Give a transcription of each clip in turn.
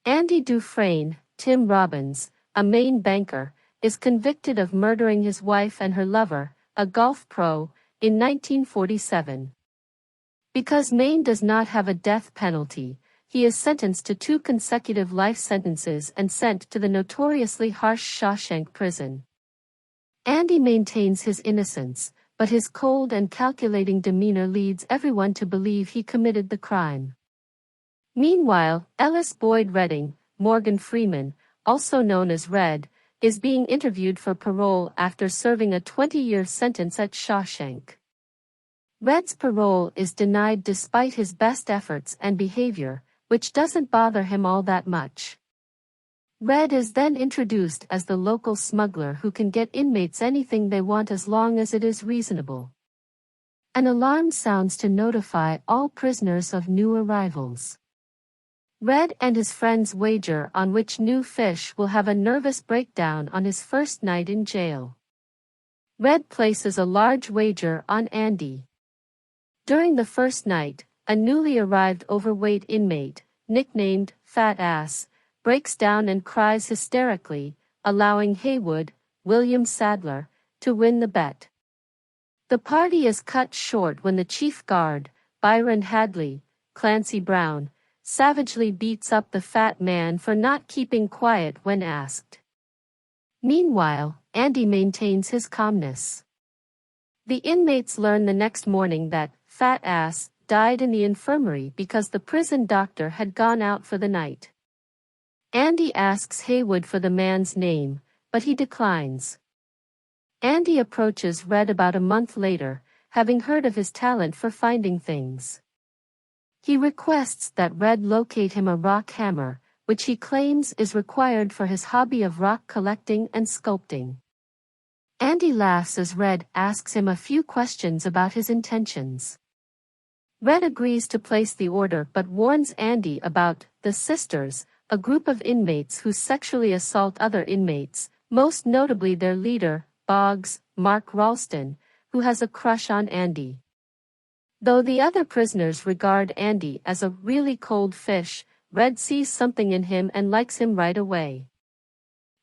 Andy Dufresne, Tim Robbins, a Maine banker, is convicted of murdering his wife and her lover, a golf pro, in 1947. Because Maine does not have a death penalty, he is sentenced to 2 consecutive life sentences and sent to the notoriously harsh Shawshank prison. Andy maintains his innocence, but his cold and calculating demeanor leads everyone to believe he committed the crime. Meanwhile, Ellis Boyd Redding, Morgan Freeman, also known as Red, is being interviewed for parole after serving a 20-year sentence at Shawshank. Red's parole is denied despite his best efforts and behavior, which doesn't bother him all that much. Red is then introduced as the local smuggler who can get inmates anything they want as long as it is reasonable. An alarm sounds to notify all prisoners of new arrivals. Red and his friends wager on which new fish will have a nervous breakdown on his first night in jail. Red places a large wager on Andy. During the first night, a newly arrived overweight inmate, nicknamed Fat Ass, breaks down and cries hysterically, allowing Haywood, William Sadler, to win the bet. The party is cut short when the chief guard, Byron Hadley, Clancy Brown, savagely beats up the fat man for not keeping quiet when asked. Meanwhile, Andy maintains his calmness. The inmates learn the next morning that Fat Ass died in the infirmary because the prison doctor had gone out for the night. Andy asks Haywood for the man's name, but he declines. Andy approaches Red about a month later, having heard of his talent for finding things. He requests that Red locate him a rock hammer, which he claims is required for his hobby of rock collecting and sculpting. Andy laughs as Red asks him a few questions about his intentions. Red agrees to place the order but warns Andy about the Sisters, a group of inmates who sexually assault other inmates, most notably their leader, Boggs, Mark Ralston, who has a crush on Andy. Though the other prisoners regard Andy as a really cold fish, Red sees something in him and likes him right away.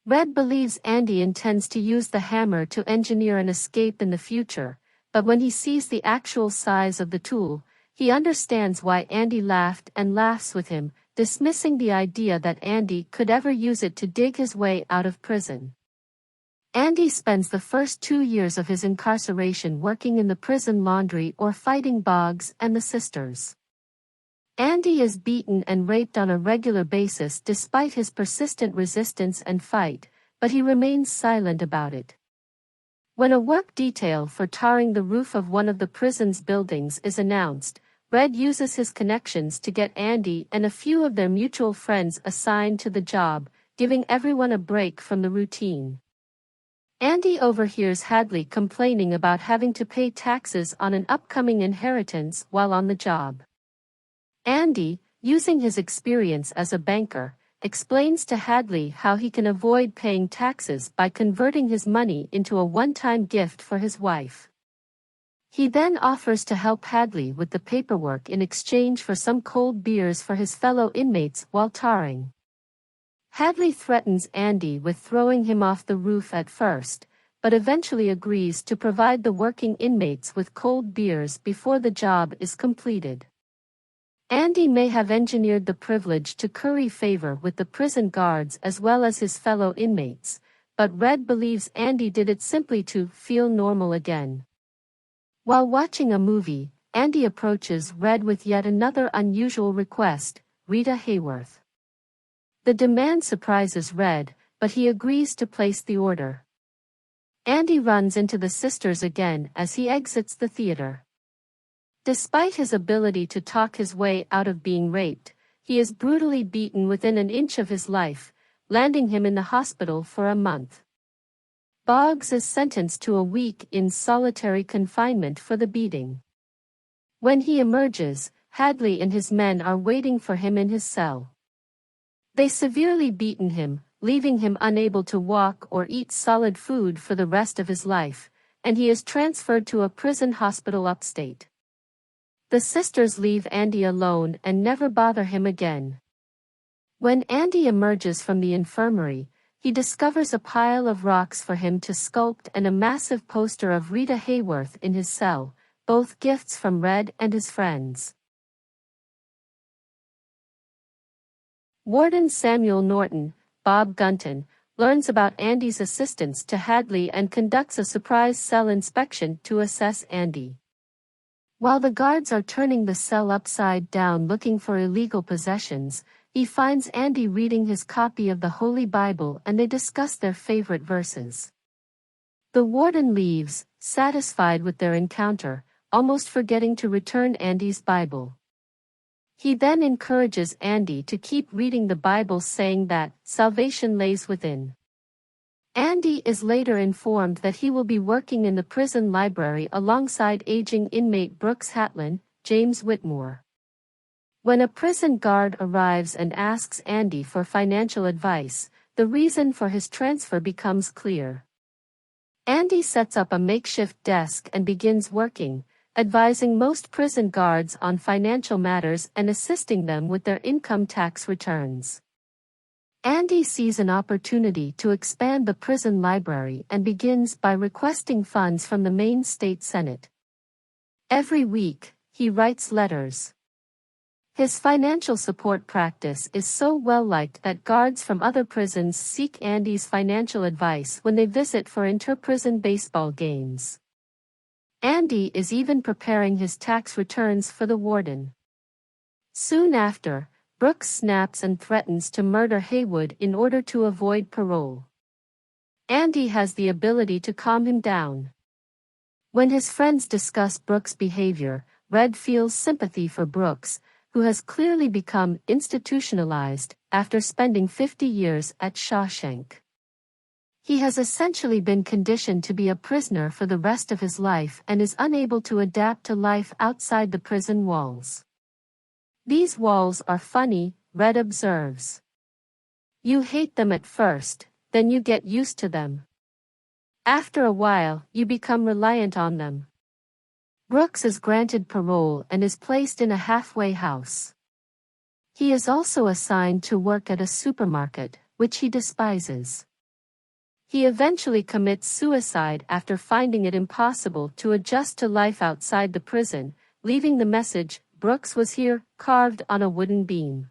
Red believes Andy intends to use the hammer to engineer an escape in the future, but when he sees the actual size of the tool, he understands why Andy laughed and laughs with him, dismissing the idea that Andy could ever use it to dig his way out of prison. Andy spends the first 2 years of his incarceration working in the prison laundry or fighting Boggs and the Sisters. Andy is beaten and raped on a regular basis despite his persistent resistance and fight, but he remains silent about it. When a work detail for tarring the roof of one of the prison's buildings is announced, Red uses his connections to get Andy and a few of their mutual friends assigned to the job, giving everyone a break from the routine. Andy overhears Hadley complaining about having to pay taxes on an upcoming inheritance while on the job. Andy, using his experience as a banker, explains to Hadley how he can avoid paying taxes by converting his money into a one-time gift for his wife. He then offers to help Hadley with the paperwork in exchange for some cold beers for his fellow inmates while tarring. Hadley threatens Andy with throwing him off the roof at first, but eventually agrees to provide the working inmates with cold beers before the job is completed. Andy may have engineered the privilege to curry favor with the prison guards as well as his fellow inmates, but Red believes Andy did it simply to feel normal again. While watching a movie, Andy approaches Red with yet another unusual request, Rita Hayworth. The demand surprises Red, but he agrees to place the order. Andy runs into the Sisters again as he exits the theater. Despite his ability to talk his way out of being raped, he is brutally beaten within an inch of his life, landing him in the hospital for a month. Boggs is sentenced to a week in solitary confinement for the beating. When he emerges, Hadley and his men are waiting for him in his cell. They severely beaten him, leaving him unable to walk or eat solid food for the rest of his life, and he is transferred to a prison hospital upstate. The Sisters leave Andy alone and never bother him again. When Andy emerges from the infirmary, he discovers a pile of rocks for him to sculpt and a massive poster of Rita Hayworth in his cell, both gifts from Red and his friends. Warden Samuel Norton, Bob Gunton, learns about Andy's assistance to Hadley and conducts a surprise cell inspection to assess Andy. While the guards are turning the cell upside down looking for illegal possessions, he finds Andy reading his copy of the Holy Bible and they discuss their favorite verses. The warden leaves, satisfied with their encounter, almost forgetting to return Andy's Bible. He then encourages Andy to keep reading the Bible, saying that salvation lays within. Andy is later informed that he will be working in the prison library alongside aging inmate Brooks Hatlin, James Whitmore. When a prison guard arrives and asks Andy for financial advice, the reason for his transfer becomes clear. Andy sets up a makeshift desk and begins working, advising most prison guards on financial matters and assisting them with their income tax returns. Andy sees an opportunity to expand the prison library and begins by requesting funds from the Maine State Senate. Every week, he writes letters. His financial support practice is so well-liked that guards from other prisons seek Andy's financial advice when they visit for inter-prison baseball games. Andy is even preparing his tax returns for the warden. Soon after, Brooks snaps and threatens to murder Haywood in order to avoid parole. Andy has the ability to calm him down. When his friends discuss Brooks' behavior, Red feels sympathy for Brooks, who has clearly become institutionalized after spending 50 years at Shawshank. He has essentially been conditioned to be a prisoner for the rest of his life and is unable to adapt to life outside the prison walls. These walls are funny, Red observes. You hate them at first, then you get used to them. After a while, you become reliant on them. Brooks is granted parole and is placed in a halfway house. He is also assigned to work at a supermarket, which he despises. He eventually commits suicide after finding it impossible to adjust to life outside the prison, leaving the message, "Brooks was here," carved on a wooden beam.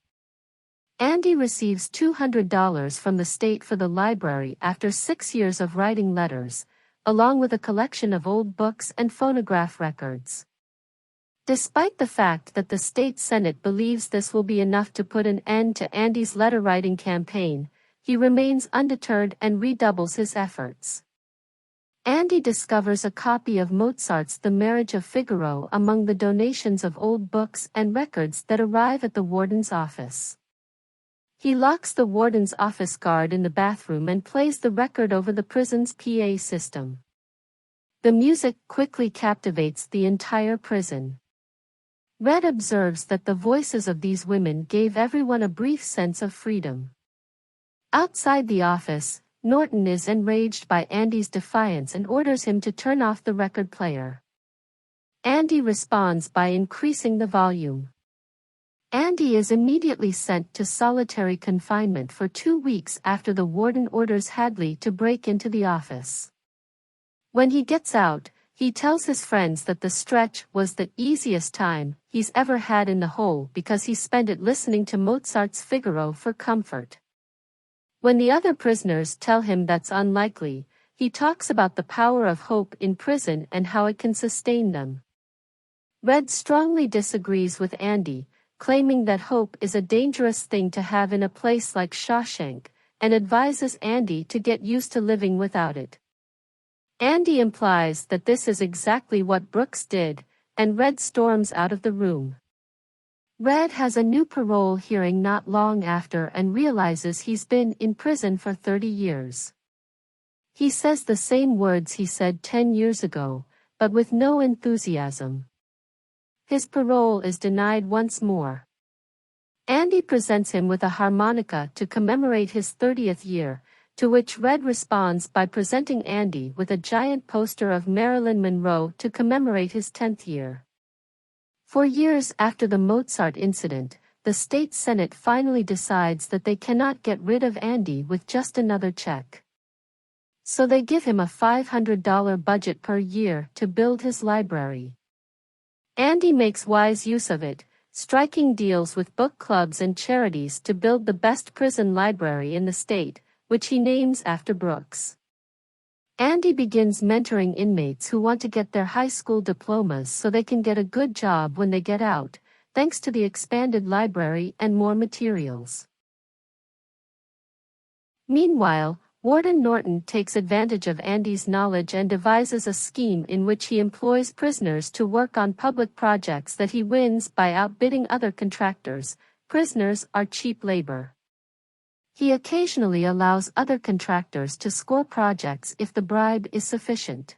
Andy receives $200 from the state for the library after 6 years of writing letters, along with a collection of old books and phonograph records. Despite the fact that the state Senate believes this will be enough to put an end to Andy's letter-writing campaign, he remains undeterred and redoubles his efforts. Andy discovers a copy of Mozart's The Marriage of Figaro among the donations of old books and records that arrive at the warden's office. He locks the warden's office guard in the bathroom and plays the record over the prison's PA system. The music quickly captivates the entire prison. Red observes that the voices of these women gave everyone a brief sense of freedom. Outside the office, Norton is enraged by Andy's defiance and orders him to turn off the record player. Andy responds by increasing the volume. Andy is immediately sent to solitary confinement for 2 weeks after the warden orders Hadley to break into the office. When he gets out, he tells his friends that the stretch was the easiest time he's ever had in the hole because he spent it listening to Mozart's Figaro for comfort. When the other prisoners tell him that's unlikely, he talks about the power of hope in prison and how it can sustain them. Red strongly disagrees with Andy, claiming that hope is a dangerous thing to have in a place like Shawshank, and advises Andy to get used to living without it. Andy implies that this is exactly what Brooks did, and Red storms out of the room. Red has a new parole hearing not long after and realizes he's been in prison for 30 years. He says the same words he said 10 years ago, but with no enthusiasm. His parole is denied once more. Andy presents him with a harmonica to commemorate his 30th year, to which Red responds by presenting Andy with a giant poster of Marilyn Monroe to commemorate his 10th year. For years after the Mozart incident, the state Senate finally decides that they cannot get rid of Andy with just another check. So they give him a $500 budget per year to build his library. Andy makes wise use of it, striking deals with book clubs and charities to build the best prison library in the state, which he names after Brooks. Andy begins mentoring inmates who want to get their high school diplomas so they can get a good job when they get out, thanks to the expanded library and more materials. Meanwhile, Warden Norton takes advantage of Andy's knowledge and devises a scheme in which he employs prisoners to work on public projects that he wins by outbidding other contractors. Prisoners are cheap labor. He occasionally allows other contractors to score projects if the bribe is sufficient.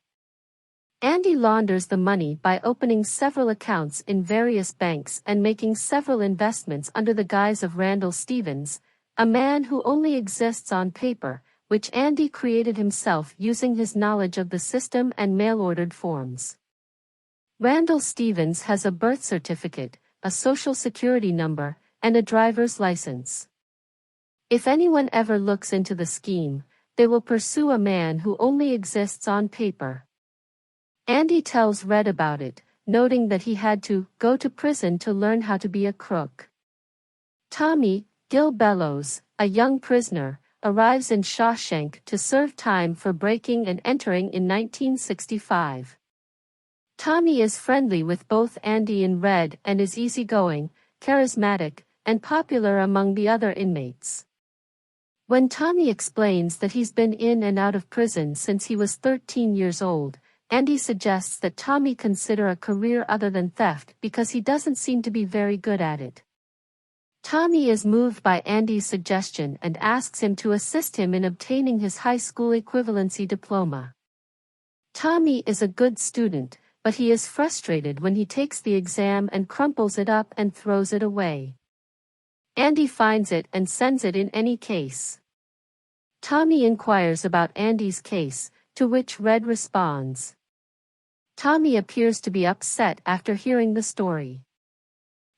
Andy launders the money by opening several accounts in various banks and making several investments under the guise of Randall Stevens, a man who only exists on paper, which Andy created himself using his knowledge of the system and mail-ordered forms. Randall Stevens has a birth certificate, a social security number, and a driver's license. If anyone ever looks into the scheme, they will pursue a man who only exists on paper. Andy tells Red about it, noting that he had to go to prison to learn how to be a crook. Tommy, Gil Bellows, a young prisoner, arrives in Shawshank to serve time for breaking and entering in 1965. Tommy is friendly with both Andy and Red and is easygoing, charismatic, and popular among the other inmates. When Tommy explains that he's been in and out of prison since he was 13 years old, Andy suggests that Tommy consider a career other than theft because he doesn't seem to be very good at it. Tommy is moved by Andy's suggestion and asks him to assist him in obtaining his high school equivalency diploma. Tommy is a good student, but he is frustrated when he takes the exam and crumples it up and throws it away. Andy finds it and sends it in any case. Tommy inquires about Andy's case, to which Red responds. Tommy appears to be upset after hearing the story.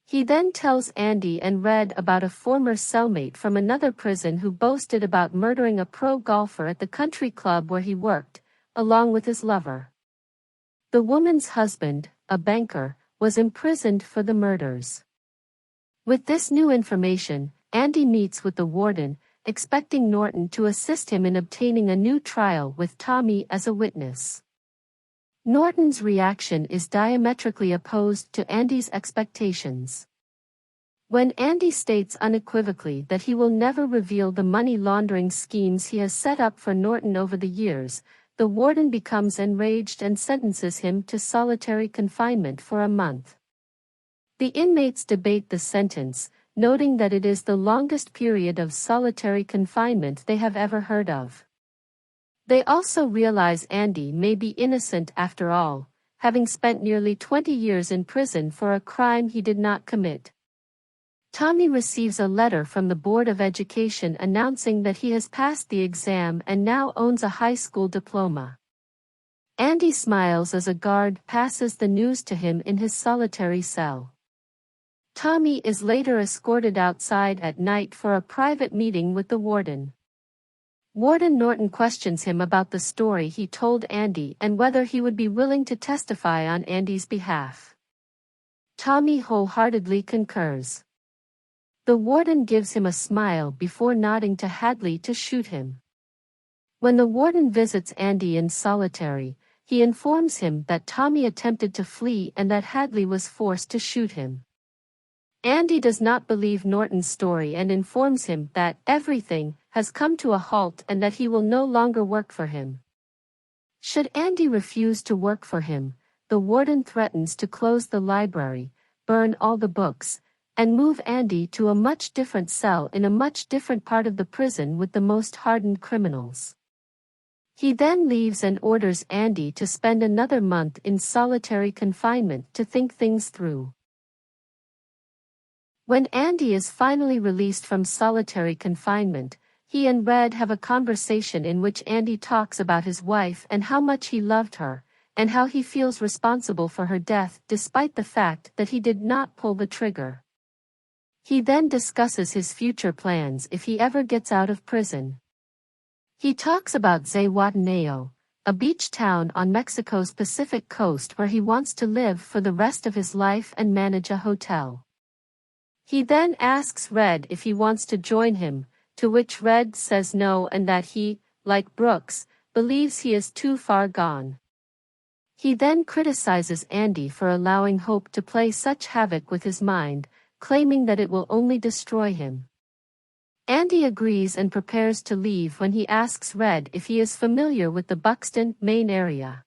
He then tells Andy and Red about a former cellmate from another prison who boasted about murdering a pro golfer at the country club where he worked, along with his lover. The woman's husband, a banker, was imprisoned for the murders. With this new information, Andy meets with the warden, expecting Norton to assist him in obtaining a new trial with Tommy as a witness. Norton's reaction is diametrically opposed to Andy's expectations. When Andy states unequivocally that he will never reveal the money laundering schemes he has set up for Norton over the years, the warden becomes enraged and sentences him to solitary confinement for a month. The inmates debate the sentence, noting that it is the longest period of solitary confinement they have ever heard of. They also realize Andy may be innocent after all, having spent nearly 20 years in prison for a crime he did not commit. Tommy receives a letter from the Board of Education announcing that he has passed the exam and now owns a high school diploma. Andy smiles as a guard passes the news to him in his solitary cell. Tommy is later escorted outside at night for a private meeting with the warden. Warden Norton questions him about the story he told Andy and whether he would be willing to testify on Andy's behalf. Tommy wholeheartedly concurs. The warden gives him a smile before nodding to Hadley to shoot him. When the warden visits Andy in solitary, he informs him that Tommy attempted to flee and that Hadley was forced to shoot him. Andy does not believe Norton's story and informs him that everything has come to a halt and that he will no longer work for him. Should Andy refuse to work for him, the warden threatens to close the library, burn all the books, and move Andy to a much different cell in a much different part of the prison with the most hardened criminals. He then leaves and orders Andy to spend another month in solitary confinement to think things through. When Andy is finally released from solitary confinement, he and Red have a conversation in which Andy talks about his wife and how much he loved her, and how he feels responsible for her death despite the fact that he did not pull the trigger. He then discusses his future plans if he ever gets out of prison. He talks about Zihuatanejo, a beach town on Mexico's Pacific coast where he wants to live for the rest of his life and manage a hotel. He then asks Red if he wants to join him, to which Red says no and that he, like Brooks, believes he is too far gone. He then criticizes Andy for allowing Hope to play such havoc with his mind, claiming that it will only destroy him. Andy agrees and prepares to leave when he asks Red if he is familiar with the Buxton, Maine area.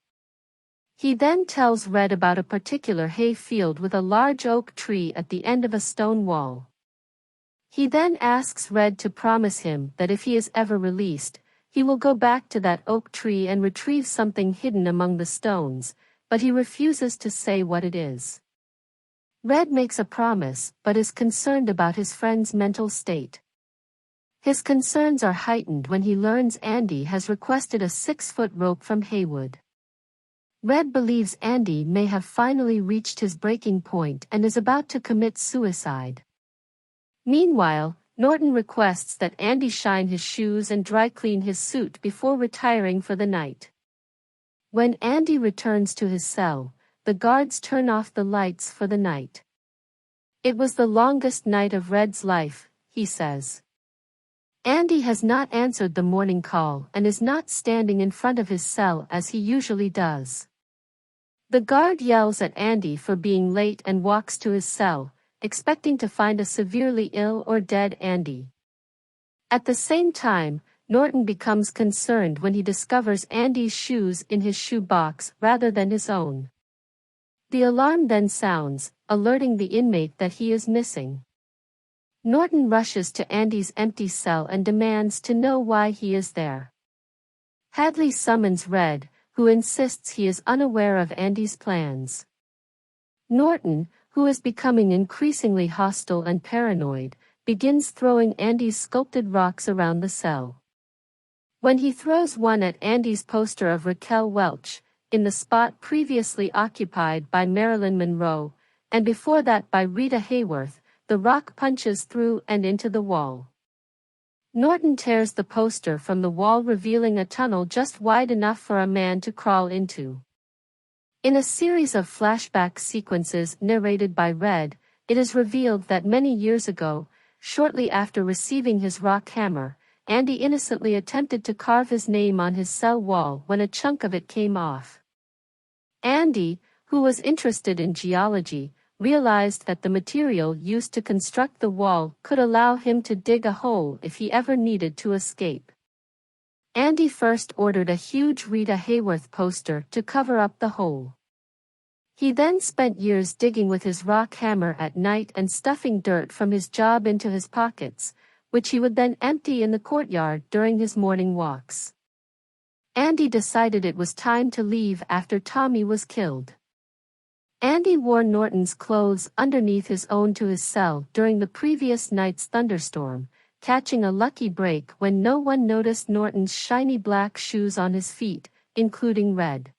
He then tells Red about a particular hay field with a large oak tree at the end of a stone wall. He then asks Red to promise him that if he is ever released, he will go back to that oak tree and retrieve something hidden among the stones, but he refuses to say what it is. Red makes a promise but is concerned about his friend's mental state. His concerns are heightened when he learns Andy has requested a 6-foot rope from Haywood. Red believes Andy may have finally reached his breaking point and is about to commit suicide. Meanwhile, Norton requests that Andy shine his shoes and dry clean his suit before retiring for the night. When Andy returns to his cell, the guards turn off the lights for the night. "It was the longest night of Red's life," he says. Andy has not answered the morning call and is not standing in front of his cell as he usually does. The guard yells at Andy for being late and walks to his cell, expecting to find a severely ill or dead Andy. At the same time, Norton becomes concerned when he discovers Andy's shoes in his shoe box rather than his own. The alarm then sounds, alerting the inmate that he is missing. Norton rushes to Andy's empty cell and demands to know why he is there. Hadley summons Red, who insists he is unaware of Andy's plans. Norton, who is becoming increasingly hostile and paranoid, begins throwing Andy's sculpted rocks around the cell. When he throws one at Andy's poster of Raquel Welch, in the spot previously occupied by Marilyn Monroe, and before that by Rita Hayworth, the rock punches through and into the wall. Norton tears the poster from the wall, revealing a tunnel just wide enough for a man to crawl into. In a series of flashback sequences narrated by Red, it is revealed that many years ago, shortly after receiving his rock hammer, Andy innocently attempted to carve his name on his cell wall when a chunk of it came off. Andy, who was interested in geology, realized that the material used to construct the wall could allow him to dig a hole if he ever needed to escape. Andy first ordered a huge Rita Hayworth poster to cover up the hole. He then spent years digging with his rock hammer at night and stuffing dirt from his job into his pockets, which he would then empty in the courtyard during his morning walks. Andy decided it was time to leave after Tommy was killed. Andy wore Norton's clothes underneath his own to his cell during the previous night's thunderstorm, catching a lucky break when no one noticed Norton's shiny black shoes on his feet, including Red.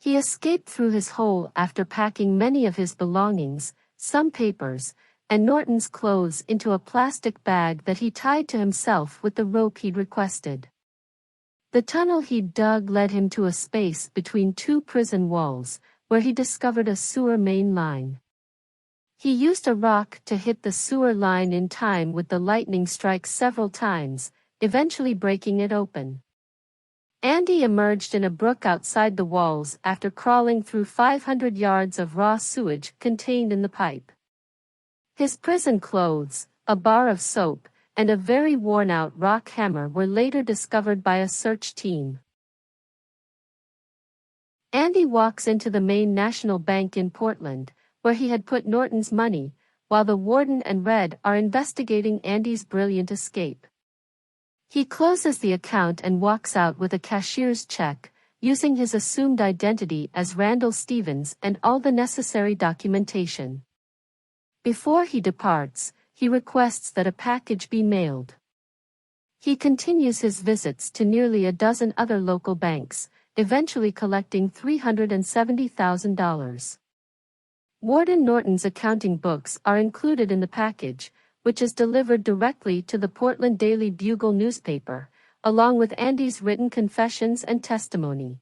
He escaped through his hole after packing many of his belongings, some papers, and Norton's clothes into a plastic bag that he tied to himself with the rope he'd requested. The tunnel he'd dug led him to a space between two prison walls, where he discovered a sewer main line. He used a rock to hit the sewer line in time with the lightning strike several times, eventually breaking it open. Andy emerged in a brook outside the walls after crawling through 500 yards of raw sewage contained in the pipe. His prison clothes, a bar of soap, and a very worn-out rock hammer were later discovered by a search team. Andy walks into the Maine National Bank in Portland, where he had put Norton's money, while the warden and Red are investigating Andy's brilliant escape. He closes the account and walks out with a cashier's check, using his assumed identity as Randall Stevens and all the necessary documentation. Before he departs, he requests that a package be mailed. He continues his visits to nearly a dozen other local banks, eventually collecting $370,000. Warden Norton's accounting books are included in the package, which is delivered directly to the Portland Daily Bugle newspaper, along with Andy's written confessions and testimony.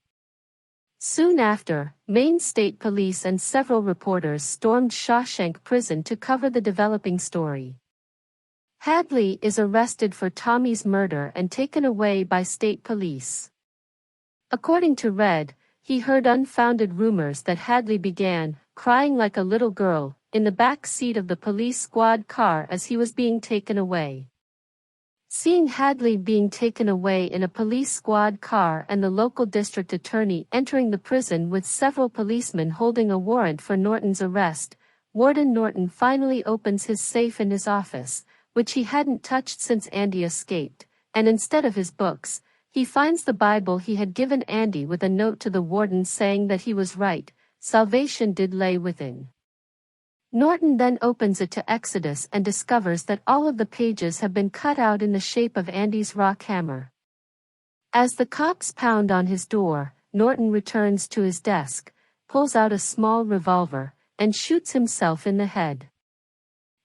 Soon after, Maine State Police and several reporters stormed Shawshank prison to cover the developing story. Hadley is arrested for Tommy's murder and taken away by state police. According to Red, he heard unfounded rumors that Hadley began crying like a little girl in the back seat of the police squad car as he was being taken away. Seeing Hadley being taken away in a police squad car and the local district attorney entering the prison with several policemen holding a warrant for Norton's arrest, Warden Norton finally opens his safe in his office, which he hadn't touched since Andy escaped, and instead of his books, he finds the Bible he had given Andy with a note to the warden saying that he was right, salvation did lay within. Norton then opens it to Exodus and discovers that all of the pages have been cut out in the shape of Andy's rock hammer. As the cops pound on his door, Norton returns to his desk, pulls out a small revolver, and shoots himself in the head.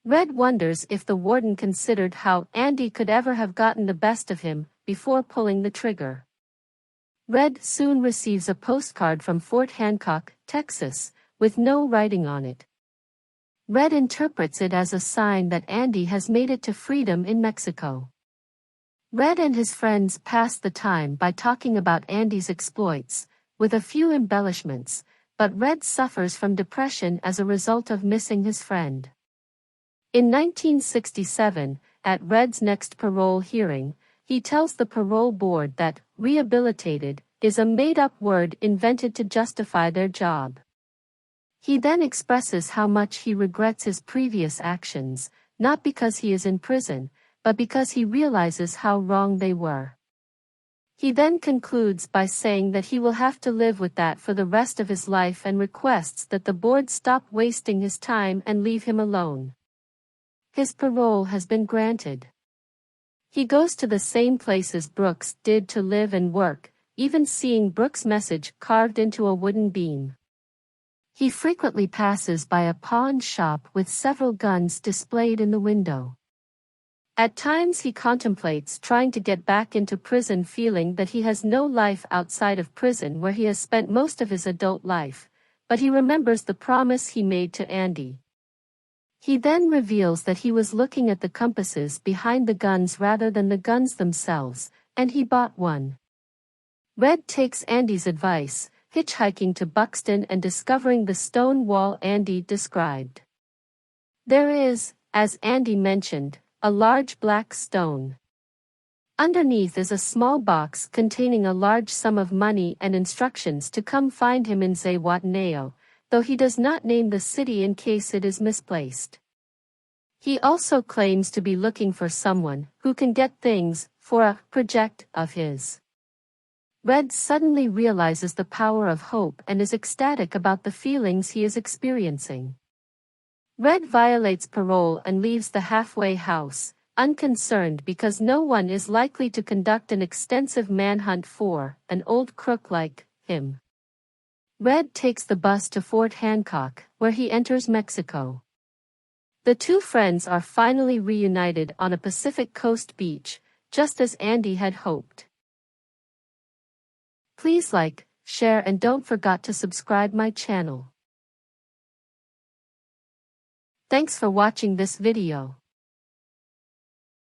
Red wonders if the warden considered how Andy could ever have gotten the best of him before pulling the trigger. Red soon receives a postcard from Fort Hancock, Texas, with no writing on it. Red interprets it as a sign that Andy has made it to freedom in Mexico. Red and his friends pass the time by talking about Andy's exploits, with a few embellishments, but Red suffers from depression as a result of missing his friend. In 1967, at Red's next parole hearing, he tells the parole board that rehabilitated is a made-up word invented to justify their job. He then expresses how much he regrets his previous actions, not because he is in prison, but because he realizes how wrong they were. He then concludes by saying that he will have to live with that for the rest of his life and requests that the board stop wasting his time and leave him alone. His parole has been granted. He goes to the same places Brooks did to live and work, even seeing Brooks' message carved into a wooden beam. He frequently passes by a pawn shop with several guns displayed in the window. At times he contemplates trying to get back into prison, feeling that he has no life outside of prison where he has spent most of his adult life, but he remembers the promise he made to Andy. He then reveals that he was looking at the compasses behind the guns rather than the guns themselves, and he bought one. Red takes Andy's advice, hitchhiking to Buxton and discovering the stone wall Andy described. There is, as Andy mentioned, a large black stone. Underneath is a small box containing a large sum of money and instructions to come find him in Zihuatanejo, though he does not name the city in case it is misplaced. He also claims to be looking for someone who can get things for a project of his. Red suddenly realizes the power of hope and is ecstatic about the feelings he is experiencing. Red violates parole and leaves the halfway house, unconcerned because no one is likely to conduct an extensive manhunt for an old crook like him. Red takes the bus to Fort Hancock, where he enters Mexico. The two friends are finally reunited on a Pacific Coast beach, just as Andy had hoped. Please like, share and don't forget to subscribe my channel. Thanks for watching this video.